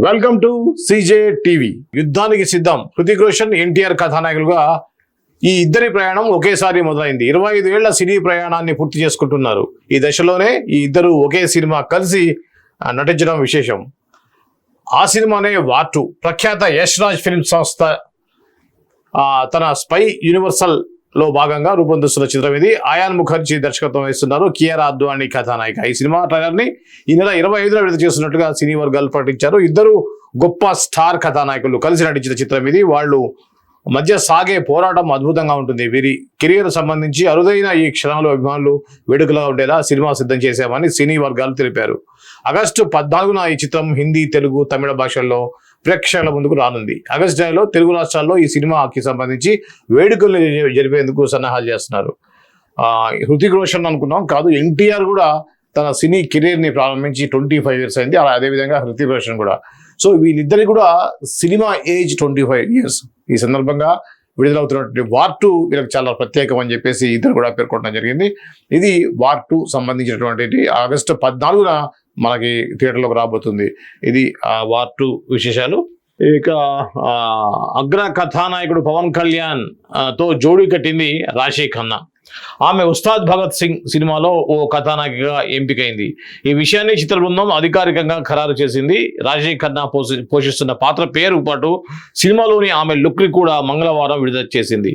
Welcome to CJ TV. యుద్ధానికి సిద్ధం. హృతిక్ రోషన్, ఎన్టీఆర్ కథానాయకులుగా ఈ ఇద్దరి ప్రయాణం ఒకేసారి మొదలైంది. 25 ఏళ్ల సినీ ప్రయాణాన్ని పూర్తి చేసుకుంటున్నారు. ఈ దశలోనే ఈ ఇద్దరు ఒకే సినిమా కలిసి నటించడం విశేషం. ఆ సినిమానే వార్ 2. ప్రఖ్యాత యష్ రాజ్ ఫిల్మ్ సంస్థ తన స్పై యూనివర్సల్ లో భాగంగా రూపొందిస్తున్న చిత్రం ఇది. ఆయాన్ ముఖర్జీ దర్శకత్వం వహిస్తున్నారు. కియారా అద్వానీ కథానాయిక. ఈ సినిమా ట్రైలర్ ని ఈ నెల 25న విడుదల చేస్తున్నట్టుగా సినీ వర్గాలు ప్రకటించారు. ఇద్దరు గొప్ప స్టార్ కథానాయకులు కలిసి నటించిన చిత్రం ఇది. వాళ్ళు మధ్య సాగే పోరాటం అద్భుతంగా ఉంటుంది. వీరి కెరియర్ సంబంధించి అరుదైన ఈ క్షణాలు అభిమానులు వేడుకలా ఉండేలా సినిమా సిద్ధం చేశామని సినీ వర్గాలు తెలిపారు. ఆగస్టు 14న ఈ చిత్రం హిందీ, తెలుగు, తమిళ భాషల్లో ప్రేక్షకుల ముందుకు రానుంది. ఆగస్టు నెలలో తెలుగు రాష్ట్రాల్లో ఈ సినిమాకి సంబంధించి వేడుకలు జరిపేందుకు సన్నాహాలు చేస్తున్నారు. హృతిక్ రోషన్ అనుకున్నాం కాదు, ఎన్టీఆర్ కూడా తన సినీ కెరీర్ ని ప్రారంభించి 25 years అయింది. అదేవిధంగా హృతిక్ రోషన్ కూడా. సో వీళ్ళిద్దరికి కూడా సినిమా ఏజ్ 25 years. ఈ సందర్భంగా విడుదలవుతున్నటువంటి వార్ 2 వీళ్ళకి చాలా ప్రత్యేకం అని చెప్పేసి ఇద్దరు కూడా పేర్కొనడం జరిగింది. ఇది వార్ 2 సంబంధించినటువంటి ఆగస్టు 14న మనకి థియేటర్లోకి రాబోతుంది. ఇది వార్ 2 విశేషాలు. ఇక అగ్ర కథానాయకుడు పవన్ కళ్యాణ్ తో జోడీ కట్టింది రాశి ఖన్నా. ఆమె ఉస్తాద్ భగత్ సింగ్ సినిమాలో ఓ కథానాయికగా ఎంపికైంది. ఈ విషయాన్ని చిత్ర బృందం అధికారికంగా ఖరారు చేసింది. రాశి ఖన్నా పోషిస్తున్న పాత్ర పేరు పాటు సినిమాలోని ఆమె లుక్ ని కూడా మంగళవారం విడుదల చేసింది.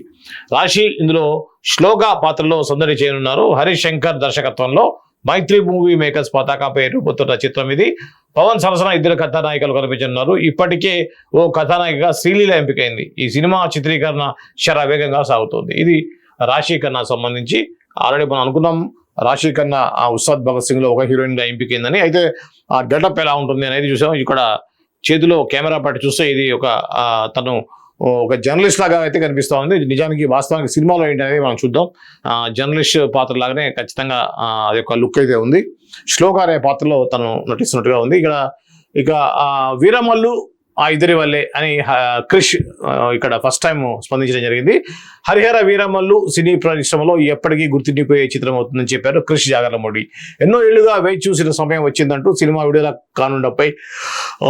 రాశి ఇందులో శ్లోక పాత్రలో సందడి చేయనున్నారు. హరీష్ శంకర్ దర్శకత్వంలో మైత్రి మూవీ మేకర్స్ పతాకంపై రూపొందుతున్న చిత్రం ఇది. పవన్ సరసన ఇద్దరు కథానాయికలు కనిపించనున్నారు. ఇప్పటికే ఓ కథానాయికగా శ్రీలీల ఎంపికైంది. ఈ సినిమా చిత్రీకరణ శరవేగంగా సాగుతోంది. ఇది రాశి ఖన్నా సంబంధించి. ఆల్రెడీ మనం అనుకున్నాం రాశి ఖన్నా ఉస్తాద్ భగత్ సింగ్ లో ఒక హీరోయిన్ గా ఎంపికైందని. అయితే ఆ గెటప్ ఎలా ఉంటుంది అనేది చూసాం. ఇక్కడ చేతిలో కెమెరా పట్టి చూస్తే ఇది తను ఒక జర్నలిస్ట్ లాగా అయితే కనిపిస్తూ ఉంది. నిజానికి వాస్తవానికి సినిమాలో ఏంటనేది మనం చూద్దాం. జర్నలిస్ట్ పాత్ర లాగానే ఖచ్చితంగా అది ఒక లుక్ అయితే ఉంది. శ్లోక అనే పాత్రలో తను నటిస్తున్నట్టుగా ఉంది. ఇక వీరమల్లు ఆ ఇద్దరి వల్లే అని క్రిష్ ఇక్కడ ఫస్ట్ టైం స్పందించడం జరిగింది. హరిహర వీరమల్లు సినీ పరిశ్రమలో ఎప్పటికీ గుర్తుండిపోయే చిత్రం అవుతుందని చెప్పారు క్రిష్ జాగర్లమూడి. ఎన్నో ఏళ్లుగా వేచి చూసిన సమయం వచ్చిందంటూ సినిమా విడుదల కానుండపై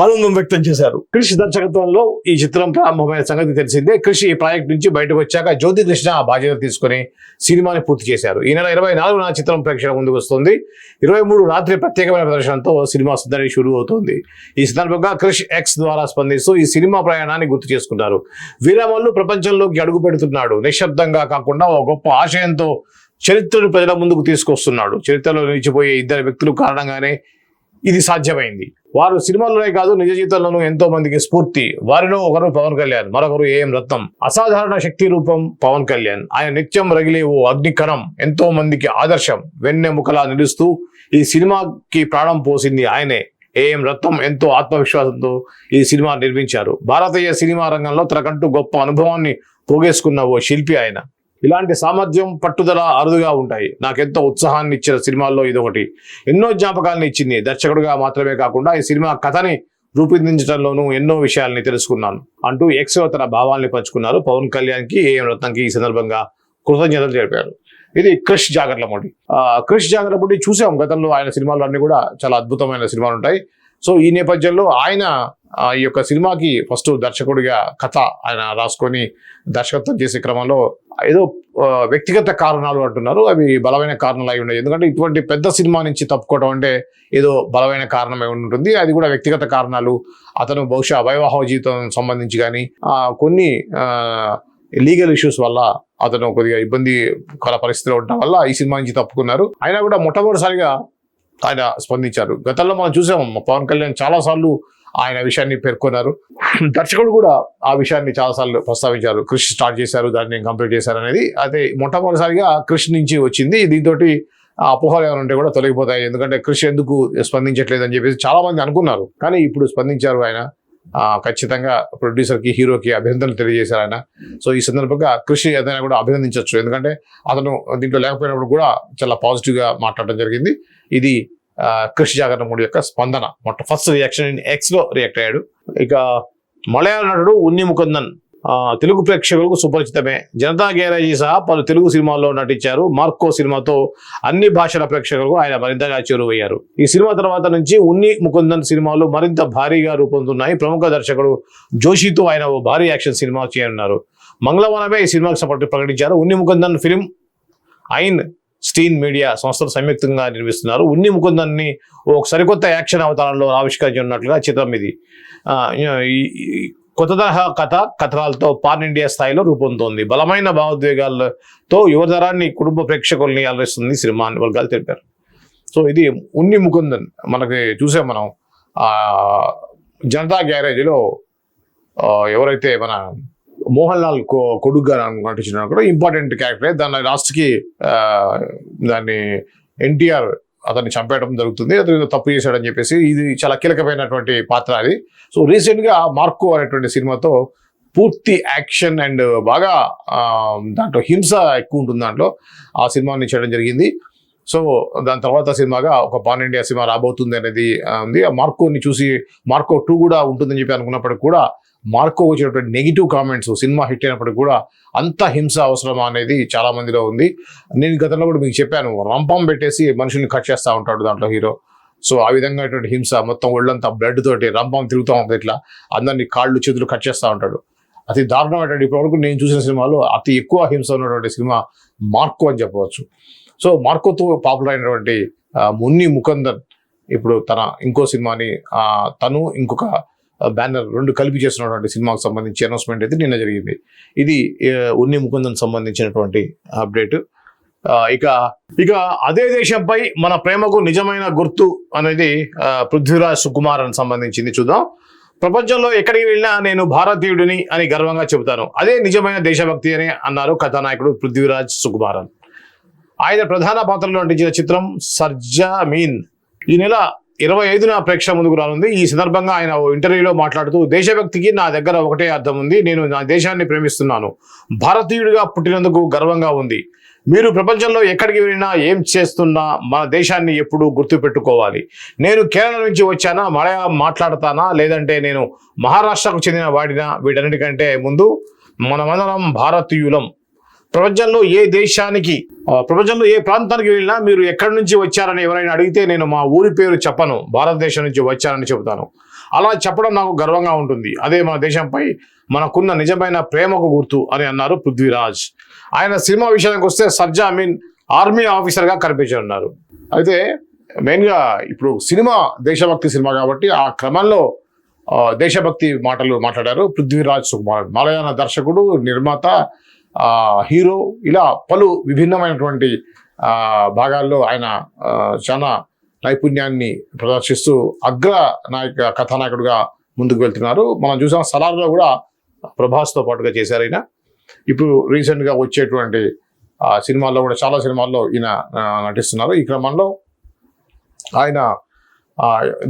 ఆనందం వ్యక్తం చేశారు. క్రిష్ దర్శకత్వంలో ఈ చిత్రం ప్రారంభమైన సంగతి తెలిసిందే. క్రిష్ ఈ ప్రాజెక్ట్ నుంచి బయటకు వచ్చాక జ్యోతి కృష్ణ ఆ బాధ్యత తీసుకుని సినిమాని పూర్తి చేశారు. ఈ నెల 24న చిత్రం ప్రేక్షకుల ముందుకు వస్తుంది. 23 రాత్రి ప్రత్యేకమైన ప్రదర్శనతో సినిమా సిద్ధం షురూ అవుతుంది. ఈ సందర్భంగా క్రిష్ ఎక్స్ ద్వారా స్పందిస్తూ ఈ సినిమా ప్రయాణాన్ని గుర్తు చేసుకున్నారు. వీరమల్లు ప్రపంచంలోకి అడుగు పెడుతున్నాడు. నిశ్శబ్దంగా కాకుండా ఒక గొప్ప ఆశయంతో చరిత్రను ప్రజల ముందుకు తీసుకొస్తున్నాడు. చరిత్రలో నిలిచిపోయే ఇద్దరు వ్యక్తుల కారణంగానే ఇది సాధ్యమైంది. వారు సినిమాలోనే కాదు నిజ జీవితంలోనూ ఎంతో మందికి స్ఫూర్తి. వారిలో ఒకరు పవన్ కళ్యాణ్, మరొకరు ఏఎం రత్నం. అసాధారణ శక్తి రూపం పవన్ కళ్యాణ్. ఆయన నిత్యం రగిలే ఓ అగ్నికణం, ఎంతో మందికి ఆదర్శం, వెన్నెముకలా నిలుస్తూ ఈ సినిమాకి ప్రాణం పోసింది ఆయనే. ఏఎం రత్నం ఎంతో ఆత్మవిశ్వాసంతో ఈ సినిమా నిర్మించారు. భారతీయ సినిమా రంగంలో తనకంటూ గొప్ప అనుభవాన్ని పోగేసుకున్న ఓ శిల్పి ఆయన. ఇలాంటి సామర్థ్యం, పట్టుదల అరుదుగా ఉంటాయి. నాకెంతో ఉత్సాహాన్ని ఇచ్చిన సినిమాల్లో ఇదొకటి. ఎన్నో జ్ఞాపకాలను ఇచ్చింది. దర్శకుడుగా మాత్రమే కాకుండా ఈ సినిమా కథని రూపొందించడంలోనూ ఎన్నో విషయాల్ని తెలుసుకున్నాను అంటూ ఎక్స్ తన భావాల్ని పంచుకున్నారు. పవన్ కళ్యాణ్ కి, ఏఎం రత్నంకి ఈ సందర్భంగా కృతజ్ఞతలు తెలిపారు. ఇది క్రిష్ జాగర్లమూడి. క్రిష్ జాగర్లమూడి చూసాం గతంలో ఆయన సినిమాలు అన్ని కూడా చాలా అద్భుతమైన సినిమాలు ఉంటాయి. సో ఈ నేపథ్యంలో ఆయన ఈ యొక్క సినిమాకి ఫస్ట్ దర్శకుడిగా కథ ఆయన రాసుకొని దర్శకత్వం చేసే క్రమంలో ఏదో వ్యక్తిగత కారణాలు అంటున్నారు. అవి బలమైన కారణాలు అయి ఉన్నాయి. ఎందుకంటే ఇటువంటి పెద్ద సినిమా నుంచి తప్పుకోవడం అంటే ఏదో బలమైన కారణమై ఉంటుంది. అది కూడా వ్యక్తిగత కారణాలు. అతను బహుశా వైవాహ జీవితం సంబంధించి కానీ కొన్ని లీగల్ ఇష్యూస్ వల్ల అతను కొద్దిగా ఇబ్బందికర పరిస్థితిలో ఉండటం వల్ల ఈ సినిమా నుంచి తప్పుకున్నారు. అయినా కూడా మొట్టమొదటిసారిగా ఆయన స్పందించారు. గతంలో మనం చూసాం పవన్ కళ్యాణ్ చాలాసార్లు ఆయన విషయాన్ని పేర్కొన్నారు. దర్శకుడు కూడా ఆ విషయాన్ని చాలాసార్లు ప్రస్తావించారు. క్రిష్ స్టార్ట్ చేశారు, దాన్ని కంప్లీట్ చేశారు అనేది. అయితే మొట్టమొదటిసారిగా క్రిష్ నుంచి వచ్చింది. దీంతో అపోహలు ఏమైనా ఉంటే కూడా తొలగిపోతాయి. ఎందుకంటే క్రిష్ ఎందుకు స్పందించట్లేదు అని చెప్పేసి చాలా మంది అనుకున్నారు. కానీ ఇప్పుడు స్పందించారు ఆయన. ఖచ్చితంగా ప్రొడ్యూసర్కి, హీరోకి అభినందనలు తెలియజేశారు ఆయన. సో ఈ సందర్భంగా క్రిష్ ఏదైనా కూడా అభినందించవచ్చు. ఎందుకంటే అతను దీంట్లో లేకపోయినప్పుడు కూడా చాలా పాజిటివ్గా మాట్లాడడం జరిగింది. ఇది క్రిష్ జాగర్లమూడి యొక్క స్పందన. ఫస్ట్ రియాక్షన్ ఎక్స్ లో రియాక్ట్ అయ్యాడు. ఇక మలయాళ నటుడు ఉన్ని ముకుందన్ తెలుగు ప్రేక్షకులకు సుపరిచితమే. జనతా గ్యారేజీ సహా పలు తెలుగు సినిమాల్లో నటించారు. మార్కో సినిమాతో అన్ని భాషల ప్రేక్షకులకు ఆయన మరింతగా చేరువయ్యారు. ఈ సినిమా తర్వాత నుంచి ఉన్ని ముకుందన్ సినిమాలు మరింత భారీగా రూపొందుతున్నాయి. ప్రముఖ దర్శకుడు జోషితో ఆయన ఓ భారీ యాక్షన్ సినిమా చేయనున్నారు. మంగళవారమే ఈ సినిమాకు సపోర్ట్ ప్రకటించారు. ఉన్ని ముకుందన్ ఫిలిం ఐన్ స్టీన్ మీడియా సంస్థలు సంయుక్తంగా నిర్మిస్తున్నారు. ఉన్ని ముకుందన్ని ఒక సరికొత్త యాక్షన్ అవతారంలో ఆవిష్కరించినట్లుగా చిత్రం ఇది. కొత్త తరహా కథనాలతో పాన్ ఇండియా స్థాయిలో రూపొందుతోంది. బలమైన భావోద్వేగాలతో యువతరాన్ని, కుటుంబ ప్రేక్షకుల్ని అలరిస్తుంది సినిమా అని వర్గాలు తెలిపారు. సో ఇది ఉన్ని ముకుందన్. మనకి చూసాం మనం జనతా గ్యారేజ్లో ఎవరైతే మన మోహన్ లాల్ కొడుకుగా నటించిన కూడా ఇంపార్టెంట్ క్యారెక్టరే. దాని లాస్ట్కి దాన్ని ఎన్టీఆర్ అతన్ని చంపేయడం జరుగుతుంది. అతను తప్పు చేశాడని చెప్పేసి ఇది చాలా కీలకమైనటువంటి పాత్ర అది. సో రీసెంట్గా మార్కో అనేటువంటి సినిమాతో పూర్తి యాక్షన్ అండ్ బాగా దాంట్లో హింస ఎక్కువ ఉంటుంది. దాంట్లో ఆ సినిమాని చేయడం జరిగింది. సో దాని తర్వాత సినిమాగా ఒక పాన్ ఇండియా సినిమా రాబోతుంది అనేది ఉంది. ఆ మార్కోని చూసి మార్కో 2 కూడా ఉంటుందని చెప్పి అనుకున్నప్పటికి కూడా మార్కో వచ్చినటువంటి నెగిటివ్ కామెంట్స్ సినిమా హిట్ అయినప్పటికీ కూడా అంత హింస అవసరమా అనేది చాలా మందిలో ఉంది. నేను గతంలో కూడా మీకు చెప్పాను, రంపం పెట్టేసి మనుషుల్ని కట్ చేస్తూ ఉంటాడు దాంట్లో హీరో. సో ఆ విధంగా హింస మొత్తం ఒళ్ళంతా బ్లడ్ తోటి రంపం తిరుగుతూ ఉంటుంది. ఇట్లా అందరినీ కాళ్ళు చేతులు కట్ చేస్తూ ఉంటాడు. అతి దారుణమైనటువంటి ఇప్పటివరకు నేను చూసిన సినిమాలో అతి ఎక్కువ హింస ఉన్నటువంటి సినిమా మార్కో అని చెప్పవచ్చు. సో మార్కోతో పాపులర్ అయినటువంటి మున్ని ముకుందన్ ఇప్పుడు తన ఇంకో సినిమాని తను ఇంకొక బ్యానర్ 2 కలిపి చేస్తున్నటువంటి సినిమాకు సంబంధించి అనౌన్స్మెంట్ అయితే నిన్న జరిగింది. ఇది ఉన్ని ముకుందన్ సంబంధించినటువంటి అప్డేట్. ఇక అదే దేశంపై మన ప్రేమకు నిజమైన గుర్తు అనేది పృథ్వీరాజ్ సుకుమార్ అని సంబంధించింది చూద్దాం. ప్రపంచంలో ఎక్కడికి వెళ్ళినా నేను భారతీయుడిని అని గర్వంగా చెబుతాను. అదే నిజమైన దేశభక్తి అని అన్నారు కథానాయకుడు పృథ్వీరాజ్ సుకుమారన్. ఆయన ప్రధాన పాత్రలో నటించిన చిత్రం సర్జామీన్ ఈ నెల 25న ప్రేక్షకుల ముందుకు రానుంది. ఈ సందర్భంగా ఆయన ఓ ఇంటర్వ్యూలో మాట్లాడుతూ, దేశభక్తికి నా దగ్గర ఒకటే అర్థం ఉంది. నేను నా దేశాన్ని ప్రేమిస్తున్నాను. భారతీయుడిగా పుట్టినందుకు గర్వంగా ఉంది. మీరు ప్రపంచంలో ఎక్కడికి వెళ్ళినా ఏం చేస్తున్నా మన దేశాన్ని ఎప్పుడూ గుర్తుపెట్టుకోవాలి. నేను కేరళ నుంచి వచ్చానా, మలయాళం మాట్లాడతానా, లేదంటే నేను మహారాష్ట్రకు చెందిన వాడినా, వీటన్నిటికంటే ముందు మనమందరం భారతీయులం. ప్రపంచంలో ఏ ప్రాంతానికి వెళ్ళినా మీరు ఎక్కడి నుంచి వచ్చారని ఎవరైనా అడిగితే నేను మా ఊరి పేరు చెప్పను, భారతదేశం నుంచి వచ్చానని చెబుతాను. అలా చెప్పడం నాకు గర్వంగా ఉంటుంది. అదే మన దేశంపై మనకున్న నిజమైన ప్రేమకు గుర్తు అని అన్నారు పృథ్వీరాజ్. ఆయన సినిమా విషయానికి వస్తే సర్జామీన్ ఆర్మీ ఆఫీసర్గా కనిపించనున్నారు. అయితే మెయిన్గా ఇప్పుడు సినిమా దేశభక్తి సినిమా కాబట్టి ఆ క్రమంలో దేశభక్తి మాటలు మాట్లాడారు పృథ్వీరాజ్ సుకుమార్. మలయాళ దర్శకుడు, నిర్మాత, హీరో, ఇలా పలు విభిన్నమైనటువంటి భాగాల్లో ఆయన చాలా నైపుణ్యాన్ని ప్రదర్శిస్తూ అగ్ర కథానాయకుడిగా ముందుకు వెళ్తున్నారు. మనం చూసాం సలార్లో కూడా ప్రభాస్తో పాటుగా చేశారు ఈయన. ఇప్పుడు రీసెంట్గా వచ్చేటువంటి సినిమాల్లో కూడా చాలా సినిమాల్లో ఈయన నటిస్తున్నారు. ఈ క్రమంలో ఆయన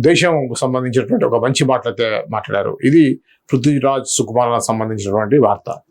దేశం సంబంధించినటువంటి ఒక మంచి మాటలైతే మాట్లాడారు. ఇది పృథ్వీరాజ్ సుకుమార్ సంబంధించినటువంటి వార్త.